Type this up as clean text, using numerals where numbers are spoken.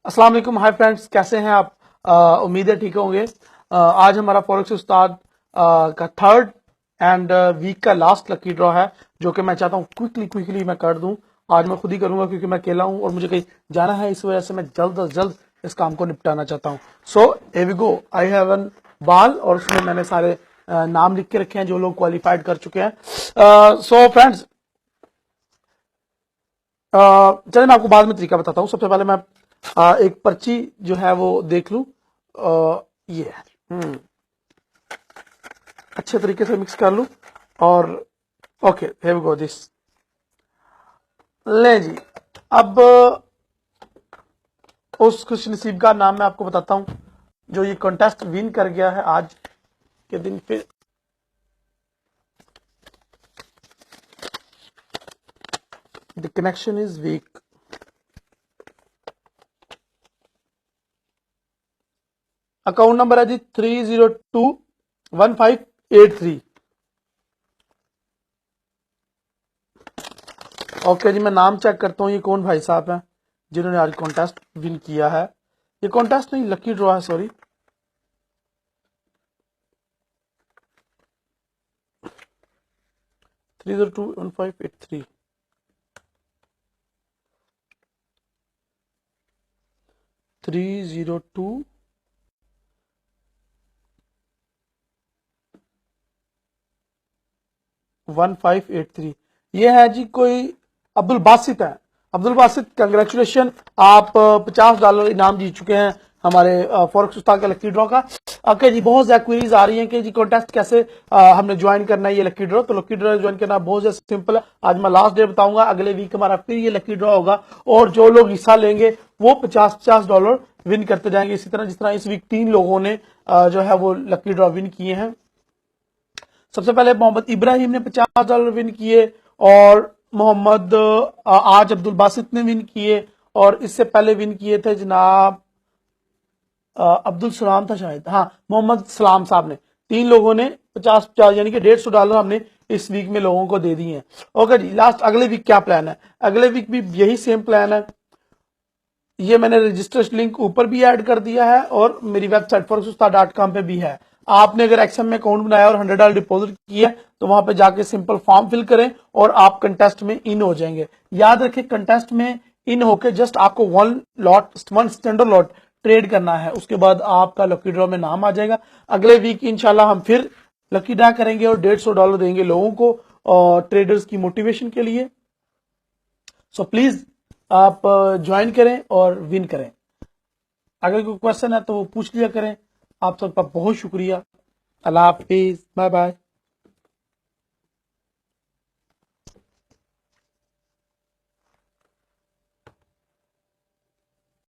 अस्सलाम वालेकुम। Hi friends, कैसे हैं आप? उम्मीद है ठीक होंगे। आज हमारा फॉरेक्स उस्ताद का थर्ड एंड वीक का लास्ट लकी ड्रॉ है, जो कि मैं चाहता हूँ क्विकली मैं कर दूं। आज मैं खुद ही करूंगा क्योंकि मैं अकेला हूं और मुझे कहीं जाना है, इस वजह से मैं जल्द अज जल्द इस काम को निपटाना चाहता हूँ। So here we go. I have an bowl और उसमें मैंने सारे नाम लिख के रखे हैं जो लोग क्वालिफाइड कर चुके हैं। सो फ्रेंड्स, चलिए मैं आपको बाद में तरीका बताता हूँ। सबसे पहले मैं एक पर्ची जो है वो देख लूं। ये अच्छे तरीके से मिक्स कर लूं और okay, here we go this. ले जी, अब उस खुश नसीब का नाम मैं आपको बताता हूं जो ये कॉन्टेस्ट विन कर गया है आज के दिन पे। The connection is weak. Account number है जी 3021583। ओके जी, मैं नाम चेक करता हूँ ये कौन भाई साहब हैं जिन्होंने आज कॉन्टेस्ट विन किया है। ये कॉन्टेस्ट नहीं, लकी ड्रॉ है, सॉरी। थ्री 3021583। 3021583। ये है जी कोई अब्दुल बासित है। अब्दुल बासित, कंग्रेचुलेशन, आप $50 इनाम जीत चुके हैं हमारे फॉरेक्स उस्ताद का लकी ड्रॉ का। ओके जी, बहुत ज्यादा क्वेरीज आ रही हैं कि जी कॉन्टेस्ट कैसे हमने ज्वाइन करना है ये लकी ड्रॉ। तो लकी ड्रॉ ज्वाइन करना बहुत ज्यादा सिंपल है। आज मैं लास्ट डे बताऊंगा, अगले वीक हमारा फिर ये लकी ड्रॉ होगा और जो लोग हिस्सा लेंगे वो $50 विन करते जाएंगे। इसी तरह जिस तरह इस वीक 3 लोगों ने जो है वो लकी ड्रॉ विन किए हैं। सबसे पहले मोहम्मद इब्राहिम ने $50 विन किए और मोहम्मद आज अब्दुल बासित ने विन किए और इससे पहले विन किए थे जनाब अब्दुल सलाम था शायद, हाँ मोहम्मद सलाम साहब ने। 3 लोगों ने 50 यानी कि $150 हमने इस वीक में लोगों को दे दिए हैं। ओके जी, लास्ट अगले वीक क्या प्लान है? अगले वीक भी यही सेम प्लान है। ये मैंने रजिस्ट्रेशन लिंक ऊपर भी ऐड कर दिया है और मेरी वेबसाइट forex-ustad.com पे भी है। आपने अगर एक्सएम में अकाउंट बनाया और $100 डिपॉजिट किया तो वहां पे जाके सिंपल फॉर्म फिल करें और आप कंटेस्ट में इन हो जाएंगे। याद रखें, कंटेस्ट में इन होके जस्ट आपको वन स्टैंडर्ड लॉट ट्रेड करना है, उसके बाद आपका लकी ड्रॉ में नाम आ जाएगा। अगले वीक इंशाल्लाह हम फिर लकी ड्रॉ करेंगे और $150 देंगे लोगों को ट्रेडर्स की मोटिवेशन के लिए। सो प्लीज आप ज्वाइन करें और विन करें। अगर कोई क्वेश्चन है तो वो पूछ लिया करें। आप सबका बहुत शुक्रिया। अल्लाह हाफिज, बाय बाय।